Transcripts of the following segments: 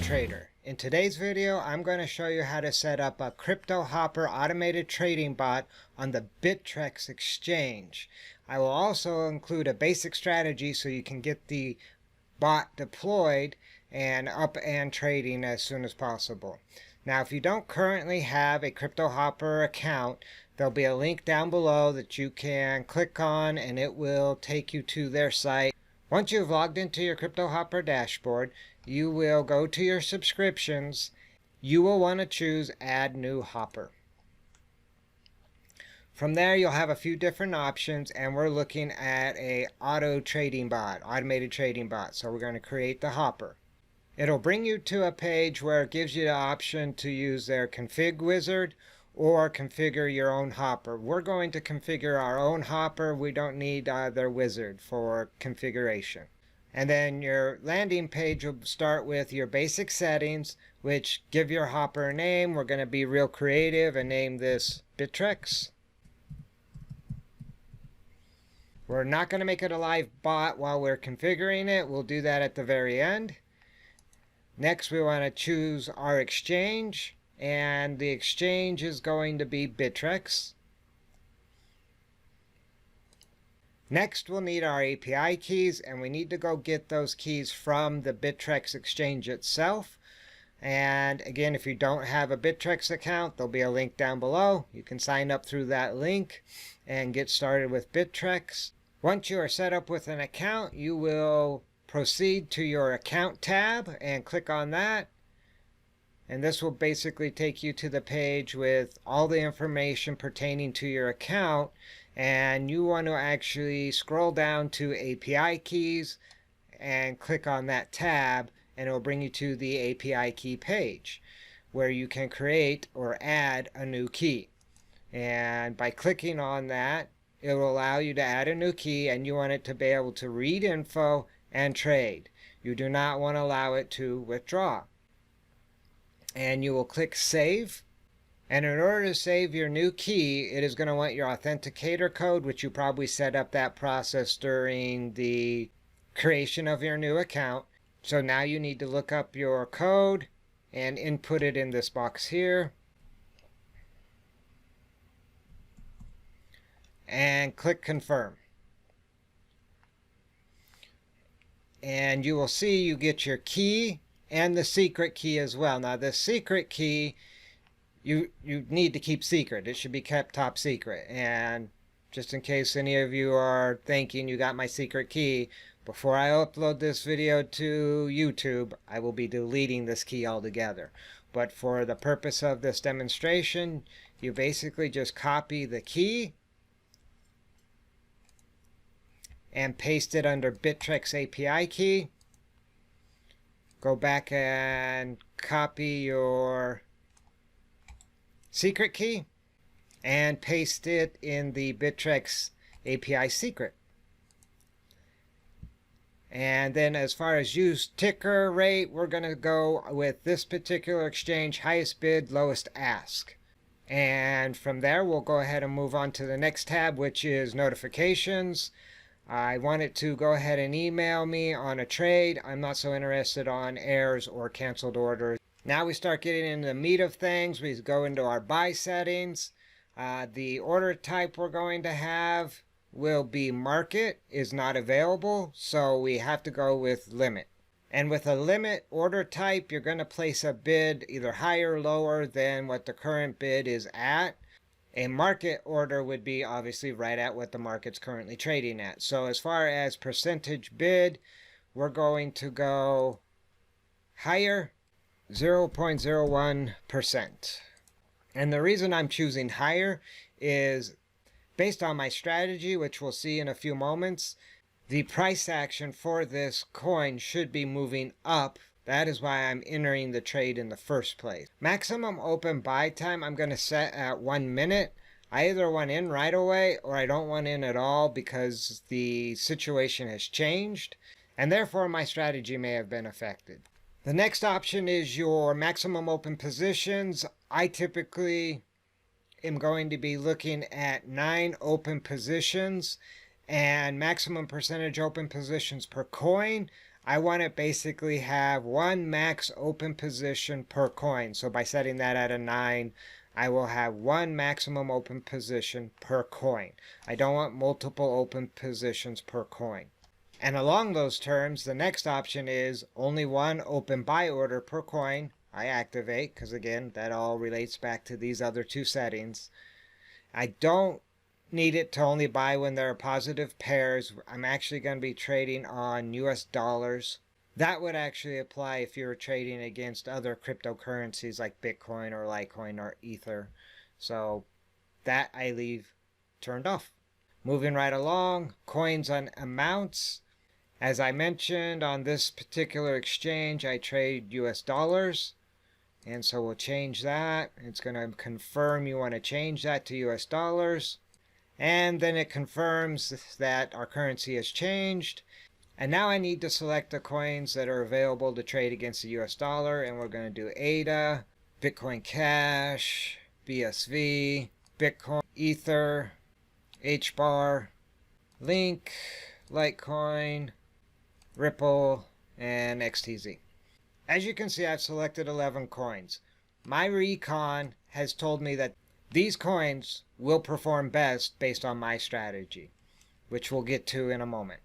trader. In today's video, I'm going to show you how to set up a CryptoHopper automated trading bot on the Bittrex exchange. I will also include a basic strategy so you can get the bot deployed and up and trading as soon as possible. Now, if you don't currently have a CryptoHopper account, there'll be a link down below that you can click on and it will take you to their site. Once you've logged into your CryptoHopper dashboard, you will go to your subscriptions. You will want to choose Add New Hopper. From there, you'll have a few different options, and we're looking at a automated trading bot. So we're going to create the hopper. It'll bring you to a page where it gives you the option to use their config wizard or configure your own hopper. We're going to configure our own hopper. We don't need their wizard for configuration. And then your landing page will start with your basic settings, which give your hopper a name. We're going to be real creative and name this Bittrex. We're not going to make it a live bot while we're configuring it. We'll do that at the very end. Next, we want to choose our exchange, and the exchange is going to be Bittrex. Next, we'll need our API keys, and we need to go get those keys from the Bittrex exchange itself. And again, if you don't have a Bittrex account, there'll be a link down below. You can sign up through that link and get started with Bittrex. Once you are set up with an account, you will proceed to your account tab and click on that. And this will basically take you to the page with all the information pertaining to your account. And you want to actually scroll down to API keys and click on that tab, and it will bring you to the API key page where you can create or add a new key. And by clicking on that, it will allow you to add a new key, and you want it to be able to read info and trade. You do not want to allow it to withdraw. And you will click Save. And in order to save your new key, it is going to want your authenticator code, which you probably set up that process during the creation of your new account. So now you need to look up your code and input it in this box here. And click Confirm. And you will see you get your key and the secret key as well. Now the secret key, you need to keep secret. It should be kept top secret. And just in case any of you are thinking you got my secret key, before I upload this video to YouTube, I will be deleting this key altogether. But for the purpose of this demonstration, you basically just copy the key and paste it under Bittrex API key. Go back and copy your secret key and paste it in the Bittrex API secret. And then as far as use ticker rate, we're going to go with this particular exchange, highest bid, lowest ask. And from there, we'll go ahead and move on to the next tab, which is notifications. I want it to go ahead and email me on a trade. I'm not so interested on errors or canceled orders. Now we start getting into the meat of things. We go into our buy settings. The order type we're going to have will be market is not available, so we have to go with limit. And with a limit order type, you're going to place a bid either higher or lower than what the current bid is at. A market order would be obviously right at what the market's currently trading at. So as far as percentage bid, we're going to go higher, 0.01%. And the reason I'm choosing higher is based on my strategy, which we'll see in a few moments. The price action for this coin should be moving up. That is why I'm entering the trade in the first place. Maximum open buy time I'm going to set at 1 minute. I either want in right away or I don't want in at all because the situation has changed, and therefore my strategy may have been affected. The next option is your maximum open positions. I typically am going to be looking at 9 open positions and maximum percentage open positions per coin. I want to basically have one max open position per coin. So by setting that at a 9, I will have one maximum open position per coin. I don't want multiple open positions per coin. And along those terms, the next option is only one open buy order per coin. I activate, because again, that all relates back to these other two settings. I don't need it to only buy when there are positive pairs. I'm actually going to be trading on US dollars. That would actually apply if you were trading against other cryptocurrencies like Bitcoin or Litecoin or Ether. So that I leave turned off. Moving right along, coins on amounts. As I mentioned, on this particular exchange, I trade US dollars. And so we'll change that. It's going to confirm you want to change that to US dollars. And then it confirms that our currency has changed. And now I need to select the coins that are available to trade against the US dollar. And we're going to do ADA, Bitcoin Cash, BSV, Bitcoin, Ether, HBAR, Link, Litecoin, Ripple, and XTZ. As you can see, I've selected 11 coins. My recon has told me that these coins will perform best based on my strategy, which we'll get to in a moment.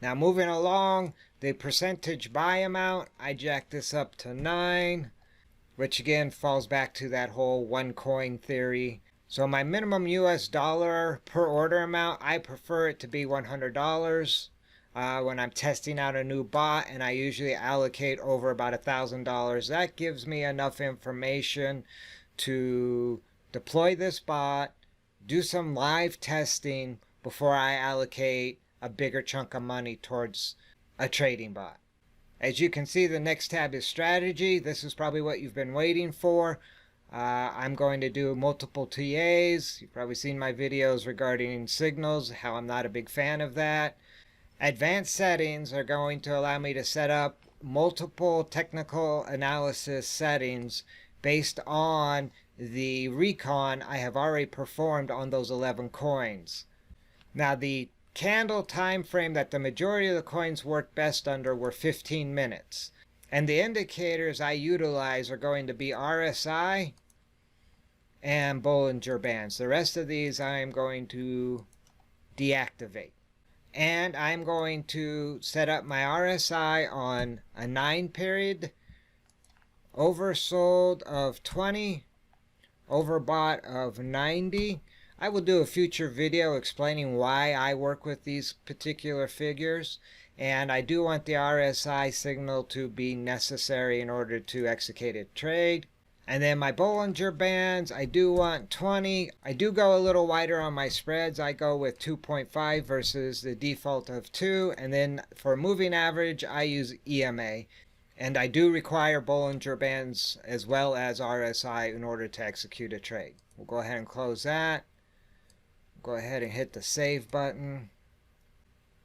Now moving along, the percentage buy amount, I jacked this up to 9, which again falls back to that whole one coin theory. So my minimum US dollar per order amount, I prefer it to be $100. When I'm testing out a new bot, and I usually allocate over about $1,000. That gives me enough information to deploy this bot, do some live testing before I allocate a bigger chunk of money towards a trading bot. As you can see, the next tab is strategy. This is probably what you've been waiting for. I'm going to do multiple TAs. You've probably seen my videos regarding signals, how I'm not a big fan of that. Advanced settings are going to allow me to set up multiple technical analysis settings based on the recon I have already performed on those 11 coins. Now the candle time frame that the majority of the coins work best under were 15 minutes. And the indicators I utilize are going to be RSI and Bollinger Bands. The rest of these I am going to deactivate. And I'm going to set up my RSI on a 9 period, oversold of 20, overbought of 90. I will do a future video explaining why I work with these particular figures. And I do want the RSI signal to be necessary in order to execute a trade. And then my Bollinger Bands, I do want 20. I do go a little wider on my spreads. I go with 2.5 versus the default of 2. And then for moving average, I use EMA. And I do require Bollinger Bands as well as RSI in order to execute a trade. We'll go ahead and close that. Go ahead and hit the save button.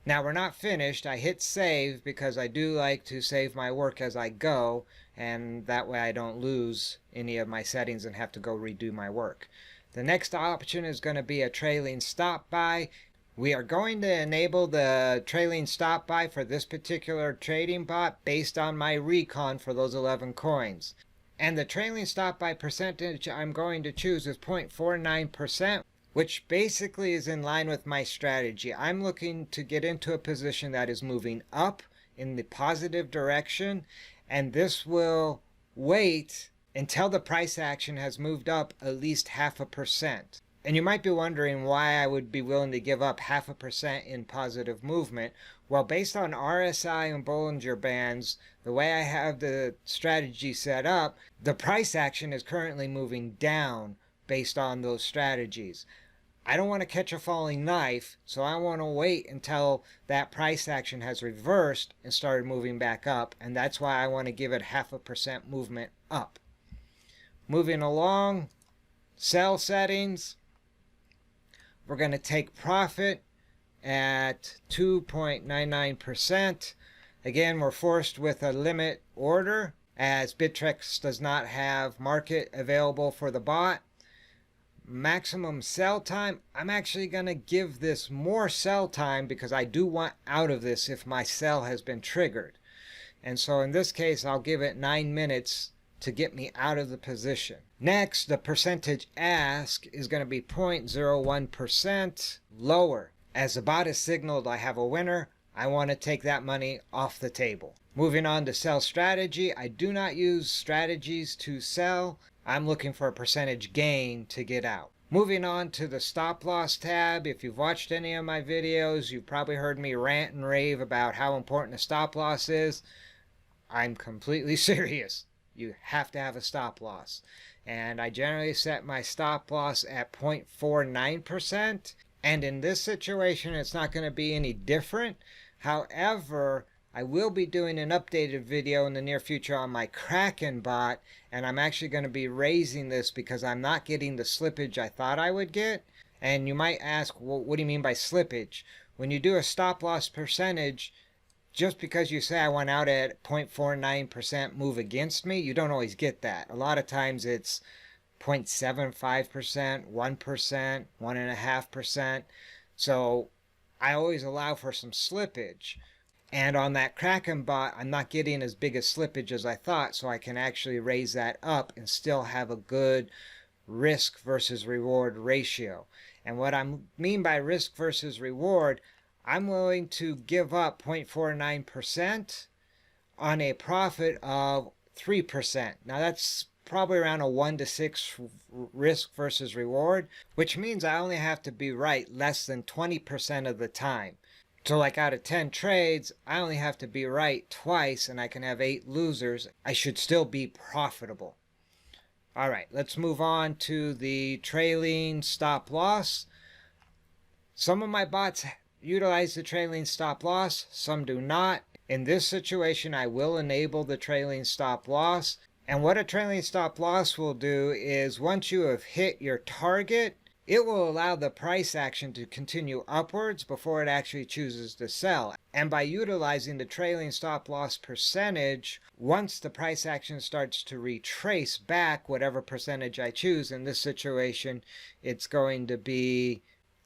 Now we're not finished. I hit save because I do like to save my work as I go, and that way I don't lose any of my settings and have to go redo my work. The next option is going to be a trailing stop buy. We are going to enable the trailing stop buy for this particular trading bot based on my recon for those 11 coins. And the trailing stop buy percentage I'm going to choose is 0.49%. Which basically is in line with my strategy. I'm looking to get into a position that is moving up in the positive direction, and this will wait until the price action has moved up at least 0.5%. And you might be wondering why I would be willing to give up 0.5% in positive movement. Well, based on RSI and Bollinger Bands, the way I have the strategy set up, the price action is currently moving down based on those strategies. I don't want to catch a falling knife, so I want to wait until that price action has reversed and started moving back up, and that's why I want to give it 0.5% movement up. Moving along, sell settings. We're going to take profit at 2.99%. Again, we're forced with a limit order as Bittrex does not have market available for the bot. Maximum sell time, I'm actually going to give this more sell time because I do want out of this if my sell has been triggered. And so in this case, I'll give it 9 minutes to get me out of the position. Next, the percentage ask is going to be 0.01% lower. As the bot has signaled I have a winner, I want to take that money off the table. Moving on to sell strategy, I do not use strategies to sell. I'm looking for a percentage gain to get out. Moving on to the stop loss tab, if you've watched any of my videos, you've probably heard me rant and rave about how important a stop loss is. I'm completely serious. You have to have a stop loss. And I generally set my stop loss at 0.49%. And in this situation, it's not going to be any different. However, I will be doing an updated video in the near future on my Kraken bot, and I'm actually going to be raising this because I'm not getting the slippage I thought I would get. And you might ask, well, what do you mean by slippage? When you do a stop loss percentage, just because you say I went out at 0.49% move against me, you don't always get that. A lot of times it's 0.75%, 1%, 1.5%. So I always allow for some slippage. And on that Kraken bot, I'm not getting as big a slippage as I thought, so I can actually raise that up and still have a good risk versus reward ratio. And what I mean by risk versus reward, I'm willing to give up 0.49% on a profit of 3%. Now that's probably around a 1 to 6 risk versus reward, which means I only have to be right less than 20% of the time. So like out of 10 trades, I only have to be right twice and I can have 8 losers. I should still be profitable. All right, let's move on to the trailing stop loss. Some of my bots utilize the trailing stop loss, some do not. In this situation, I will enable the trailing stop loss. And what a trailing stop loss will do is once you have hit your target, it will allow the price action to continue upwards before it actually chooses to sell. And by utilizing the trailing stop loss percentage, once the price action starts to retrace back whatever percentage I choose, in this situation, it's going to be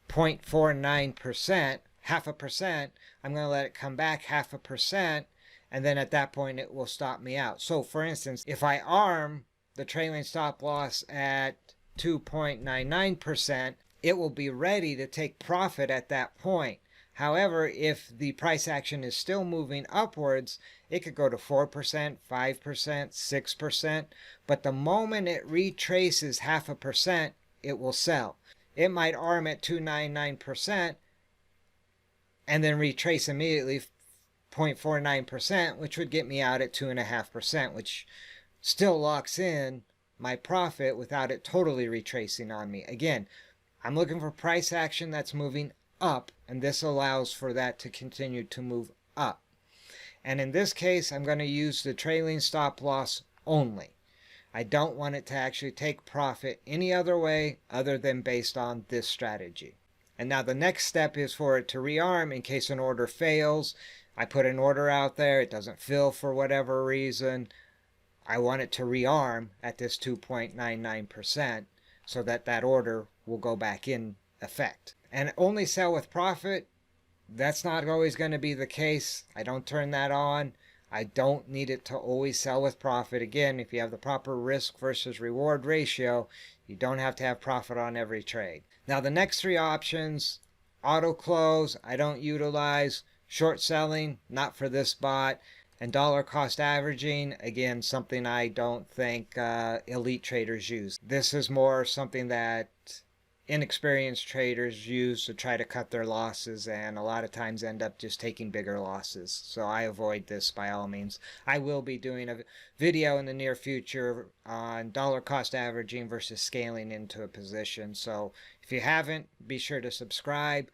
0.49%, 0.5%. I'm going to let it come back 0.5%, and then at that point it will stop me out. So for instance, if I arm the trailing stop loss at 2.99%, it will be ready to take profit at that point. However, if the price action is still moving upwards, it could go to 4%, 5%, 6%, but the moment it retraces 0.5%, it will sell. It might arm at 2.99% and then retrace immediately 0.49%, which would get me out at 2.5%, which still locks in my profit without it totally retracing on me. Again, I'm looking for price action that's moving up, and this allows for that to continue to move up. And in this case, I'm going to use the trailing stop loss only. I don't want it to actually take profit any other way other than based on this strategy. And now the next step is for it to rearm in case an order fails. I put an order out there, it doesn't fill for whatever reason. I want it to rearm at this 2.99% so that that order will go back in effect. And only sell with profit, that's not always going to be the case. I don't turn that on. I don't need it to always sell with profit. Again, if you have the proper risk versus reward ratio, you don't have to have profit on every trade. Now the next 3 options, auto close, I don't utilize. Short selling, not for this bot. And dollar cost averaging, again, something I don't think elite traders use. This is more something that inexperienced traders use to try to cut their losses, and a lot of times end up just taking bigger losses. So I avoid this by all means. I will be doing a video in the near future on dollar cost averaging versus scaling into a position. So if you haven't, be sure to subscribe.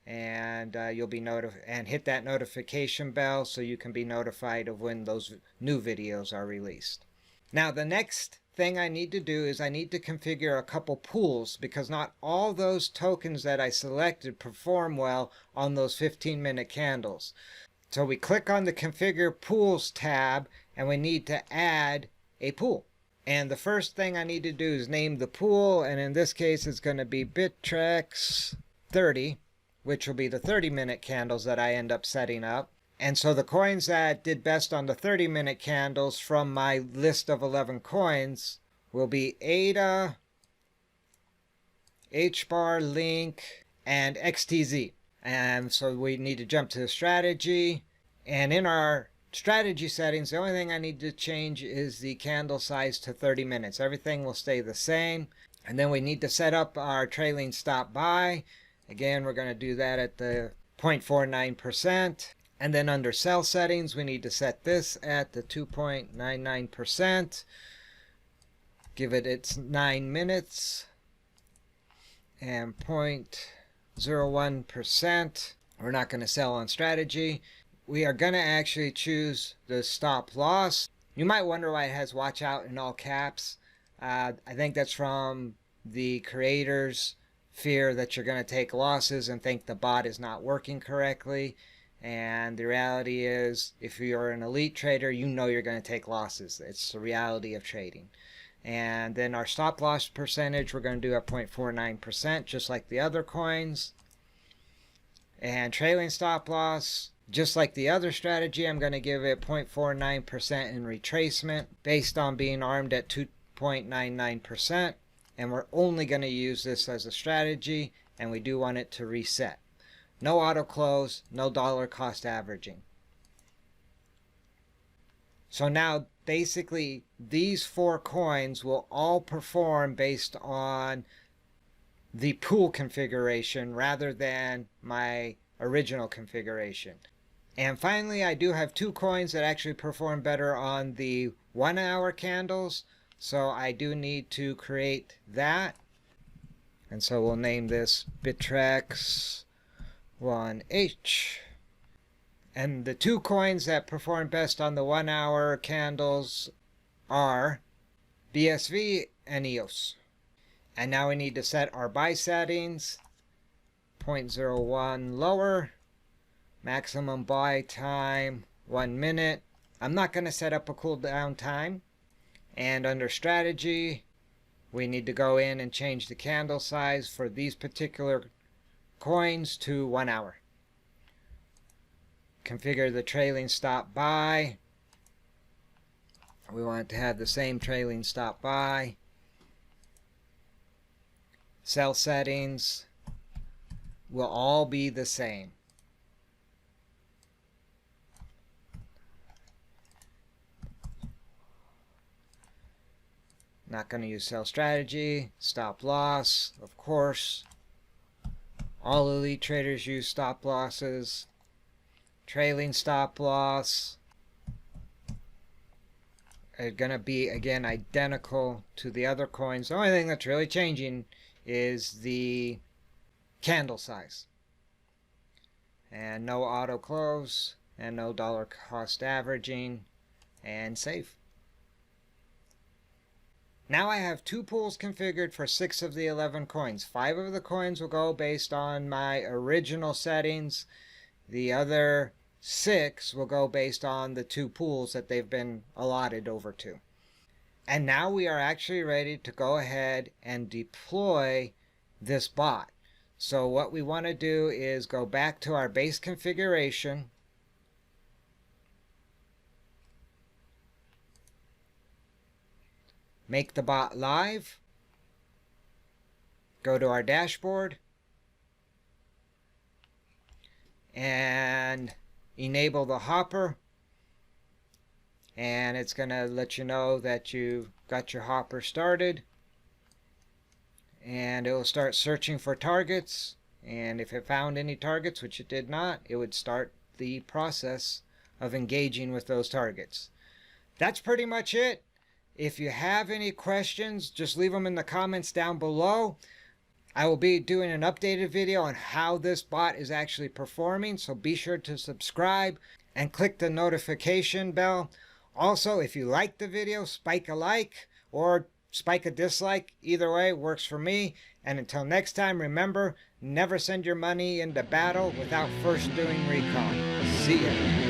And you'll be notified, and hit that notification bell so you can be notified of when those new videos are released. Now the next thing I need to do is I need to configure a couple pools, because not all those tokens that I selected perform well on those 15-minute candles. So we click on the Configure Pools tab and we need to add a pool. And the first thing I need to do is name the pool, and in this case it's going to be Bittrex 30. Which will be the 30-minute candles that I end up setting up. And so the coins that did best on the 30-minute candles from my list of 11 coins will be ADA, HBAR, Link, and XTZ. And so we need to jump to the strategy. And in our strategy settings, the only thing I need to change is the candle size to 30 minutes. Everything will stay the same. And then we need to set up our trailing stop buy. Again, we're going to do that at the 0.49%. And then under sell settings, we need to set this at the 2.99%. Give it its 9 minutes. And 0.01%. We're not going to sell on strategy. We are going to actually choose the stop loss. You might wonder why it has watch out in all caps. I think that's from the creators' fear that you're going to take losses and think the bot is not working correctly. And the reality is, if you're an elite trader, you know you're going to take losses. It's the reality of trading. And then our stop loss percentage, we're going to do at 0.49%, just like the other coins. And trailing stop loss, just like the other strategy, I'm going to give it 0.49% in retracement based on being armed at 2.99%. And we're only going to use this as a strategy, and we do want it to reset. No auto close, no dollar cost averaging. So now basically these 4 coins will all perform based on the pool configuration rather than my original configuration. And finally, I do have 2 coins that actually perform better on the 1 hour candles. So I do need to create that. And so we'll name this Bittrex 1H. And the 2 coins that perform best on the 1 hour candles are BSV and EOS. And now we need to set our buy settings. 0.01 lower. Maximum buy time 1 minute. I'm not going to set up a cooldown time. And under strategy, we need to go in and change the candle size for these particular coins to 1 hour. Configure the trailing stop buy. We want to have the same trailing stop buy. Sell settings will all be the same. Not going to use sell strategy. Stop loss, of course. All elite traders use stop losses. Trailing stop loss are going to be, again, identical to the other coins. The only thing that's really changing is the candle size. And no auto close, and no dollar cost averaging, and save. Now I have 2 pools configured for 6 of the 11 coins. 5 of the coins will go based on my original settings. The other 6 will go based on the 2 pools that they've been allotted over to. And now we are actually ready to go ahead and deploy this bot. So what we want to do is go back to our base configuration. Make the bot live. Go to our dashboard. And enable the hopper. And it's going to let you know that you've got your hopper started. And it will start searching for targets. And if it found any targets, which it did not, it would start the process of engaging with those targets. That's pretty much it. If you have any questions, just leave them in the comments down below. I will be doing an updated video on how this bot is actually performing, so be sure to subscribe and click the notification bell. Also, if you like the video, spike a like or spike a dislike. Either way works for me. And until next time, remember, never send your money into battle without first doing recon. See ya.